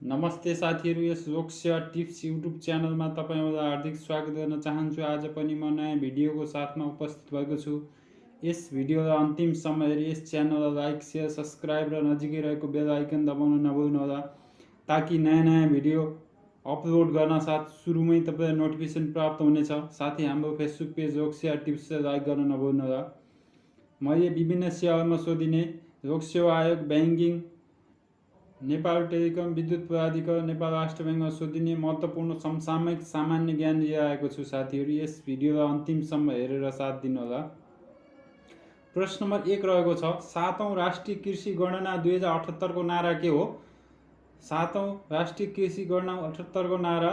नमस्ते साथीहरू, यस जोक्स्य tips YouTube च्यानलमा तपाईँहरूलाई हार्दिक स्वागत गर्न चाहन्छु। आज पनि म नयाँ भिडियोको साथमा उपस्थित भएको छु। यस भिडियोलाई अन्तिमसम्म हेरी यस च्यानललाई लाइक, सेयर, सब्सक्राइब र नजिकै रहेको बेल आइकन दबाउन नभुल्नुहोला, ताकि नयाँ भिडियो अपलोड गर्न साथ सुरुमै तपाईँलाई नोटिफिकेसन प्राप्त हुनेछ। साथै हाम्रो फेसबुक पेज जोक्स्य टिप्सलाई लाइक गर्न नभुल्नुहोला। मैले विभिन्न सेवामा सोधिने लोक सेवा आयोग, ब्याङ्किङ, नेपाल टेलिकम, विद्युत प्राधिकरण, नेपाल राष्ट्र ब्याङ्कमा सोधिने महत्त्वपूर्ण समसामयिक सामान्य ज्ञान लिएर आएको छु। साथीहरू, यस भिडियोलाई अन्तिमसम्म हेरेर साथ दिनुहोला। प्रश्न नम्बर 1 रहेको छ, 7औं राष्ट्रिय कृषि गणना 2078 को नारा के हो? 7औं राष्ट्रिय कृषि गणना 78 को नारा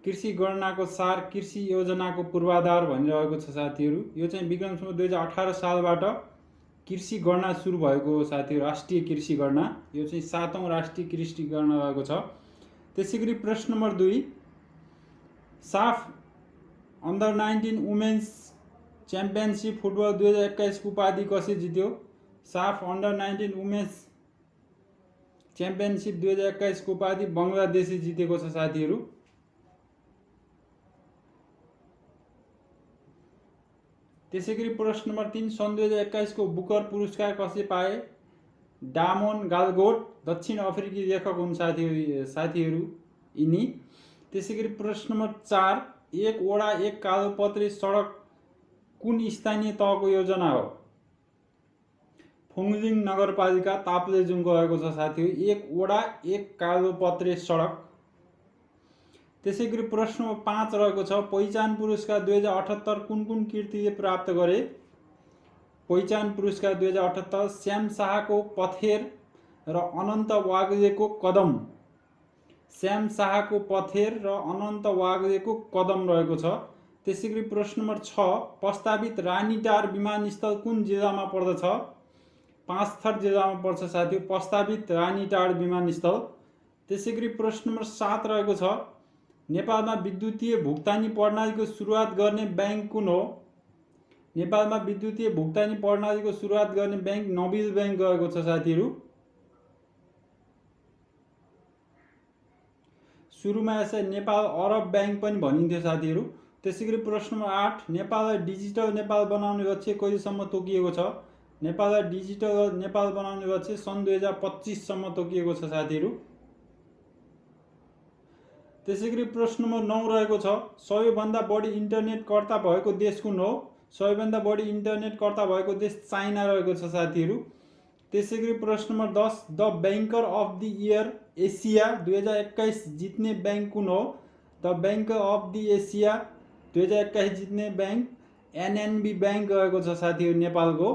कृषि गणनाको सार, कृषि योजनाको पूर्वाधार भनिरहेको छ। साथीहरू, यो चाहिँ विक्रम सम्वत 2018 सालबाट कृषि गणना सुरु भएको हो। साथीहरू, राष्ट्रिय कृषि गणना यो चाहिँ 7औं राष्ट्रिय कृषि गणना रहेको छ। त्यसै गरी प्रश्न नम्बर 2, साफ अन्डर 19 वुमेन्स च्याम्पियनसिप फुटबल 2021 को उपाधि कसले जित्यो? साफ अन्डर 19 वुमेन्स च्याम्पियनसिप 2021 को उपाधि बङ्गलादेशले जितेको छ। साथीहरू, त्यसै गरी प्रश्न नम्बर 3, सन् 2021 को बुकर पुरस्कार कसले पाए? डामोन गालगोट दक्षिण अफ्रिकी लेखक हुन्। साथीहरू यिनी। त्यसै गरी प्रश्न नम्बर 4, 1 वडा 1 कालोपत्रे सडक कुन स्थानीय तहको योजना हो? फुङलिङ नगरपालिका ताप्लेजुङको रहेको छ। साथीहरू, 1 वडा 1 कालोपत्रे सडक। त्यसै गरी प्रश्न नम्बर 5 रहेको छ, पहिचान पुरस्कार 2078 कुन कुन कृतिले प्राप्त गरे? पहिचान पुरस्कार 2078 श्याम शाहको पथेर र अनन्त वाग्लेको कदम। श्याम शाहको पथेर र अनन्त वाग्लेको कदम रहेको छ। त्यसै गरी प्रश्न नम्बर 6, प्रस्तावित रानीटार विमानस्थल कुन जिल्लामा पर्दछ? पाँचथर जिल्लामा पर्छ। साथीहरू, प्रस्तावित रानीटार विमानस्थल। त्यसै गरी प्रश्न नम्बर 7 रहेको छ, नेपालमा विद्युतीय भुक्तानी प्रणालीको सुरुवात गर्ने ब्याङ्क कुन हो? नेपालमा विद्युतीय भुक्तानी प्रणालीको सुरुवात गर्ने ब्याङ्क नबिल ब्याङ्क रहेको छ। साथीहरू, सुरुमा यसलाई नेपाल अरब ब्याङ्क पनि भनिन्थ्यो। साथीहरू, त्यसै गरी प्रश्न नम्बर 8, नेपाललाई डिजिटल नेपाल बनाउने लक्ष्य कहिलेसम्म तोकिएको छ? नेपाललाई डिजिटल नेपाल बनाउने लक्ष्य सन् 2025 सम्म तोकिएको छ। साथीहरू, त्यसै गरी प्रश्न नम्बर 9 रहेको छ, सबैभन्दा बढी इन्टरनेटकर्ता भएको देश कुन हो? सबैभन्दा बढी इन्टरनेटकर्ता भएको देश चाइना रहेको छ। साथीहरू, त्यसै गरी प्रश्न number 10, the banker of the year Asia 2021 जित्ने ब्याङ्क कुन हो? The banker of the Asia 2021 जित्ने ब्याङ्क एनएनबी ब्याङ्क रहेको छ। साथीहरू, नेपालको।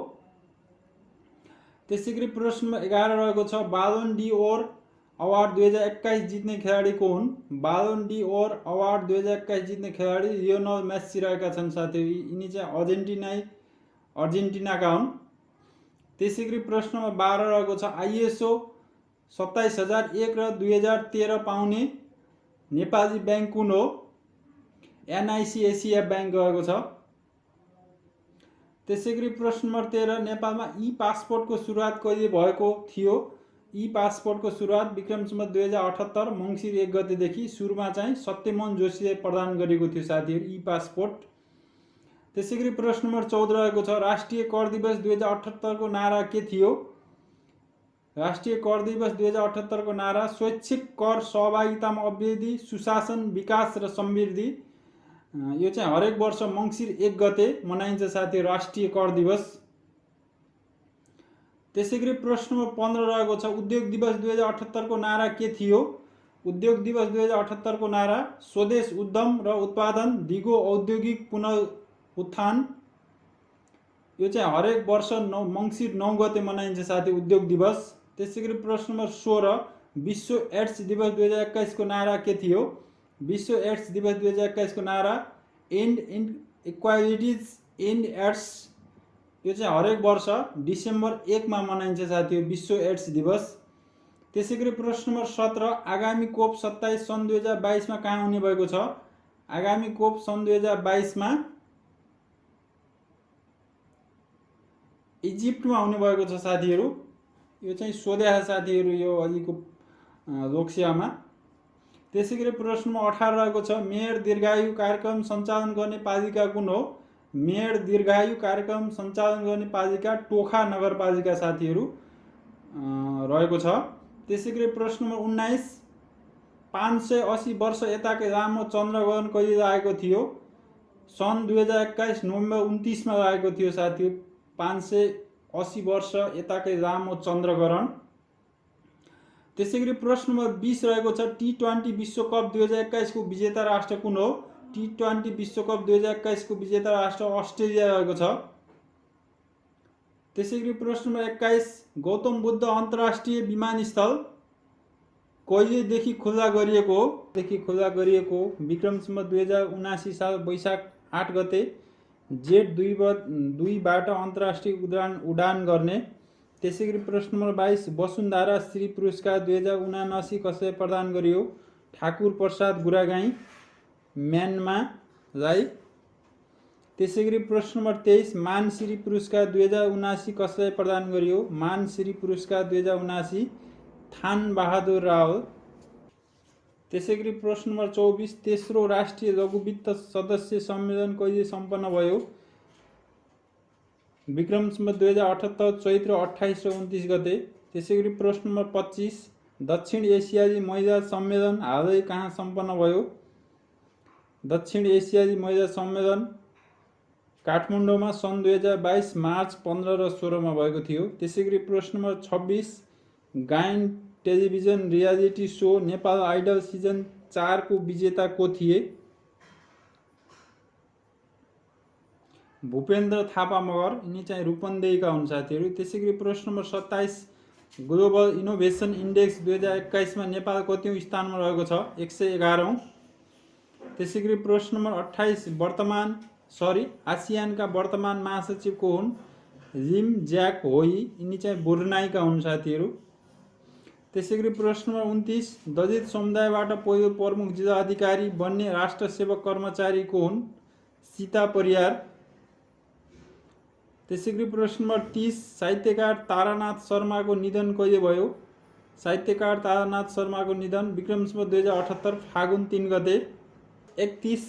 त्यसै गरी प्रश्न नम्बर 11 रहेको छ, बालोन डी ओर अवार्ड 2021 जित्ने खेलाडी को हुन्? बालोन डी ओर अवार्ड 2021 जित्ने खेलाडी लियोनल मेस्सी रहेका छन्। साथीहरू, यिनी चाहिँ अर्जेन्टिनाका हुन्। त्यसै गरी प्रश्न नम्बर 12 रहेको छ, आइएसओ 27001 र 2013 पाउने नेपाली ब्याङ्क कुन हो? एनआइसी एसिया ब्याङ्क रहेको छ। त्यसै गरी प्रश्न नम्बर 13, नेपालमा ई पासपोर्टको सुरुवात कहिले भएको थियो? ई पासपोर्टको सुरुवात विक्रम सम्वत 2078 मङ्सिर 1 गतेदेखि सुरुमा चाहिँ सत्यमोहन जोशीले प्रदान गरेको थियो। साथीहरू, ई पासपोर्ट। त्यसै गरी प्रश्न नम्बर 14 रहेको छ, राष्ट्रिय कर दिवस 2078 को नारा के थियो? राष्ट्रिय कर दिवस 2078 को नारा स्वैच्छिक कर, सहभागितामा अभिवृद्धि, सुशासन, विकास र समृद्धि। यो चाहिँ हरेक वर्ष मङ्सिर 1 गते मनाइन्छ। साथीहरू, राष्ट्रिय कर दिवस। त्यसै गरी प्रश्न नम्बर 15 रहेको छ, उद्योग दिवस 2078 को नारा के थियो? उद्योग दिवस 2078 को नारा स्वदेश उद्यम र उत्पादन, दिगो औद्योगिक पुनरुत्थान। यो चाहिँ हरेक वर्ष मङ्सिर 9 गते मनाइन्छ। साथी, उद्योग दिवस। त्यसै गरी प्रश्न नम्बर 16, विश्व एड्स दिवस 2021 को नारा के थियो? विश्व एड्स दिवस 2021 को नारा एन्ड इक्वालिटिज एन्ड एड्स। यो चाहिँ हरेक वर्ष डिसेम्बर 1 मा मनाइन्छ। साथीहरू, विश्व एड्स दिवस। त्यसै गरी प्रश्न नम्बर 17, आगामी कोप 27 सन् 2022 मा कहाँ हुने भएको छ? आगामी कोप सन् 2022 मा इजिप्टमा हुने भएको छ। साथीहरू, यो चाहिँ सोध्या साथीहरू, यो अहिलेको लोकसेवामा। त्यसै गरी प्रश्न नम्बर 18 रहेको छ मेयर दीर्घायु कार्यक्रम सञ्चालन गर्ने पालिका कुन हो? मेयर दीर्घायु कार्यक्रम सञ्चालन गर्ने पालिका टोखा नगरपालिका साथीहरू रहेको छ। त्यसै गरी प्रश्न नम्बर 19 580 वर्ष यताकै लामो चन्द्रग्रहण कहिले लागेको थियो? सन् 2021 नोभेम्बर 29 मा लागेको थियो साथीहरू। 580 वर्ष यताकै लामो चन्द्रग्रहण। त्यसै गरी प्रश्न नम्बर 20 रहेको छ T20 विश्वकप 2021 को विजेता राष्ट्र कुन हो? T20 विश्वकप 2021 को विजेता राष्ट्र अस्ट्रेलिया रहेको छ। त्यसै गरी प्रश्न नम्बर 21 गौतम बुद्ध अन्तर्राष्ट्रिय विमानस्थल कहिलेदेखि खुल्ला गरिएको हो? विक्रम सम्वत 2079 साल वैशाख 8 गते जेट 2बाट अन्तर्राष्ट्रिय उडान गर्ने। त्यसै गरी प्रश्न नम्बर 22 वसुन्धरा श्री पुरस्कार 2079 कसैलाई प्रदान गरियो? ठाकुर प्रसाद गुरागाई म्यानमालाई। त्यसै गरी प्रश्न नम्बर 23 मानश्री पुरस्कार 2079 कसैलाई प्रदान गरियो? मानश्री पुरस्कार 2079 थान बहादुर रावल। त्यसै गरी प्रश्न नम्बर 24 तेस्रो राष्ट्रिय लघुवित्त सदस्य सम्मेलन कहिले सम्पन्न भयो? विक्रम सम्वत 2078 चैत्र 28 र 29 गते। त्यसै गरी प्रश्न नम्बर 25 दक्षिण एसियाली महिला सम्मेलन हालै कहाँ सम्पन्न भयो? दक्षिण एसियाली महिला सम्मेलन काठमाडौँमा सन् 2022 मार्च 15 र 16 मा भएको थियो। त्यसै गरी प्रश्न नम्बर 26 गायन television reality show Nepal Idol season 4 को विजेता को थिए? भूपेन्द्र थापा मगर। यिनी चाहिँ रूपन्देहीका हुन् साथीहरू। त्यसै गरी प्रश्न नम्बर 27 ग्लोबल इनोभेसन इन्डेक्स 2021 मा नेपाल कतिौं स्थानमा रहेको छ? 111औं। त्यसै गरी प्रश्न नम्बर 28 आसियानका वर्तमान महासचिव को हुन्? लिम ज्याक होई। यिनी चाहिँ ब्रुनाईका हुन् साथीहरू। त्यसै गरी प्रश्न नम्बर 29 दलित समुदायबाट पहिलो प्रमुख जिल्ला अधिकारी बन्ने राष्ट्र सेवक कर्मचारी को हुन्? सीता परियार। त्यसै गरी प्रश्न नम्बर 30 साहित्यकार तारानाथ शर्माको निधन कहिले भयो? साहित्यकार तारानाथ शर्माको निधन विक्रम सम्वत 2078 फागुन 3 गते। 31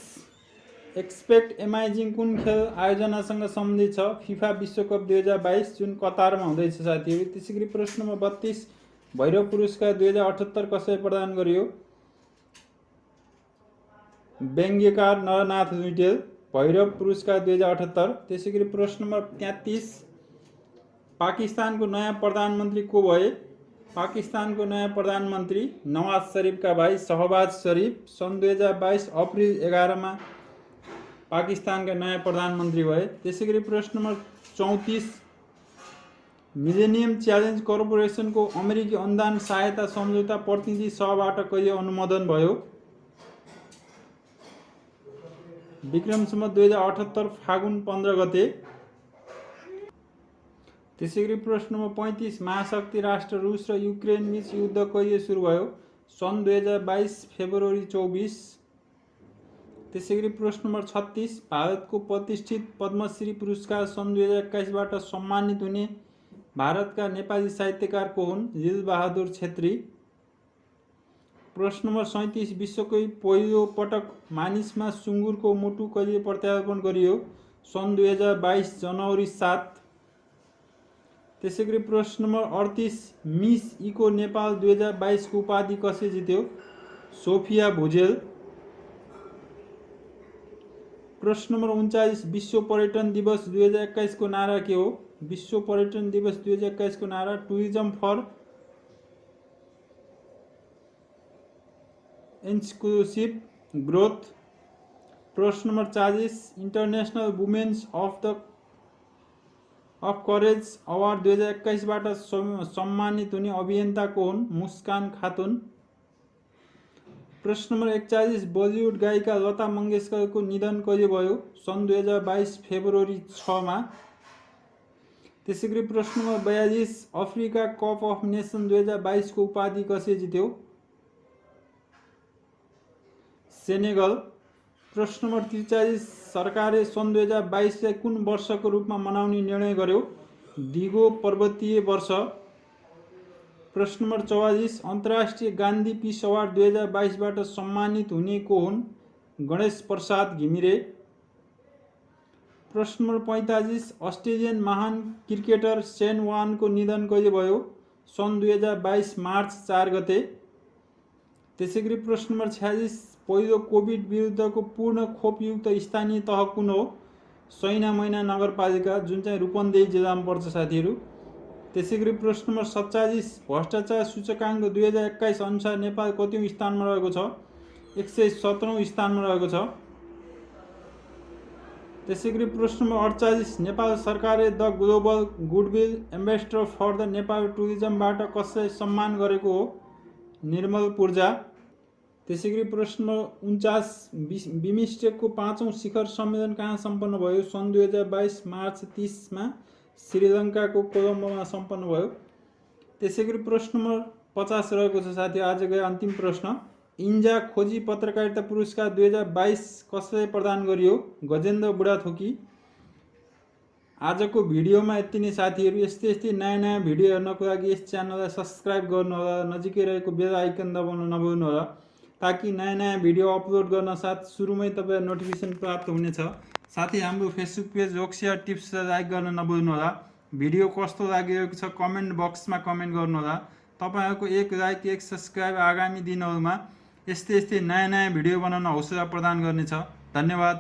एक्सपेक्ट एमाइजिङ कुन खेल आयोजनासँग सम्बन्धित छ? फिफा विश्वकप 2022 जुन कतारमा हुँदैछ साथीहरू। त्यसै गरी प्रश्न नम्बर 32 भैरव पुरस्कार 2078 कसैलाई प्रदान गरियो? व्यङ्ग्यकार नरनाथ लुइटेल। भैरव पुरस्कार 2078। त्यसै गरी प्रश्न नम्बर 33 पाकिस्तानको नयाँ प्रधानमन्त्री को भए? पाकिस्तानको नयाँ प्रधानमन्त्री नवाज शरीफका भाइ शहबाज शरीफ सन् 2022 अप्रिल 11 मा पाकिस्तानका नयाँ प्रधानमन्त्री भए। त्यसै गरी प्रश्न नम्बर 34 मिलेनियम च्यालेन्ज कर्पोरेसनको अमेरिकी अनुदान सहायता सम्झौता प्रतिनिधि सभाबाट कहिले अनुमोदन भयो? विक्रम सम्वत 2078 फागुन 15 गते। त्यसै गरी प्रश्न नम्बर 35 महाशक्ति राष्ट्र रुस र युक्रेन बीच युद्ध कहिले सुरु भयो? सन् 2022 फेब्रुअरी 24। त्यसै गरी प्रश्न नम्बर 36 भारतको प्रतिष्ठित पद्मश्री पुरस्कार सन् 2021 बाट सम्मानित हुने भारतका नेपाली साहित्यकार को हुन्? लीलबहादुर छेत्री। प्रश्न नम्बर 37 विश्वकै पहिलो पटक मानिसमा सुँगुरको मुटु कहिले प्रत्यारोपण गरियो? सन् 2022 जनवरी 7। त्यसै गरी प्रश्न नम्बर 38 मिस इको नेपाल 2022 को उपाधि कसले जित्यो? सोफिया भुजेल। प्रश्न नम्बर 39 विश्व पर्यटन दिवस 2021 को नारा के हो? विश्व पर्यटन दिवस 2021 को नारा टुरिज्म फर इन्क्लुसिभ ग्रोथ। प्रश्न number 40 international women's of courage award 2021 बाट सम्मानित हुने अभियन्ता को हुन्? मुस्कान खातुन। प्रश्न नम्बर 41 बलिउड गायिका लता मङ्गेशकरको निधन कहिले भयो? सन् 2022 फेब्रुअरी 6 मा। त्यसै गरी प्रश्न number 42 Africa cup of nation 2022 को उपाधि कसले जित्यो? सेनेगल। प्रश्न नम्बर 43 सरकारले सन् 2022 लाई कुन वर्षको रूपमा मनाउने निर्णय गर्यो? दिगो पर्वतीय वर्ष। प्रश्न नम्बर 44, अन्तर्राष्ट्रिय गान्धी पिस अवार्ड 2022बाट सम्मानित हुने को हुन्? गणेश प्रसाद घिमिरे। प्रश्न नम्बर 45, अस्ट्रेलियन महान क्रिकेटर शेन वार्नको निधन कहिले भयो? सन् 2022 मार्च 4 गते। त्यसैगरी प्रश्न नम्बर 46, पहिलो कोभिड विरुद्धको पूर्ण खोपयुक्त स्थानीय तह कुन हो? सैना मैना नगरपालिका, जुन चाहिँ रूपन्देही जिल्लामा पर्छ साथीहरू। त्यसैगरी प्रश्न नम्बर 47, भ्रष्टाचार सूचकाङ्क 2021 अनुसार नेपाल कतिौं स्थानमा रहेको छ? 117औं स्थानमा रहेको छ। त्यसैगरी प्रश्न नम्बर 48, नेपाल सरकारले the global goodwill ambassador for the Nepal टुरिज्मबाट कसलाई सम्मान गरेको हो? निर्मल पूर्जा। त्यसैगरी प्रश्न नम्बर 49, बिमस्टेकको 5औं शिखर सम्मेलन कहाँ सम्पन्न भयो? सन् 2022 मार्च 30मा श्रीलङ्काको कोलम्बोमा सम्पन्न भयो। त्यसैगरी प्रश्न नम्बर 50 रहेको छ साथी, आजको अन्तिम प्रश्न। इन्जा खोजी पत्रकारिता पुरस्कार 2022 कसलाई प्रदान गरियो? गजेन्द्र बुढाथोकी। आजको भिडियोमा यति नै साथीहरू। यस्तै नयाँ भिडियो हेर्नको लागि यस च्यानललाई सब्सक्राइब गर्नुहोला, नजिकै रहेको बेल आइकन दबाउन नभुल्नुहोला, ताकि नयाँ भिडियो अपलोड गर्न साथ सुरुमै तपाईलाई नोटिफिकेसन प्राप्त हुनेछ। साथै हाम्रो फेसबुक पेज रोक्सिया टिप्सलाई लाइक गर्न नभुल्नुहोला। भिडियो कस्तो लागिरहेको छ कमेन्ट बक्समा कमेन्ट गर्नुहोला। तपाईहरुको एक लाइक एक सब्सक्राइब आगामी दिनहरूमा यस्तै नयाँ भिडियो बनाउन हौसला प्रदान गर्नेछ। धन्यवाद।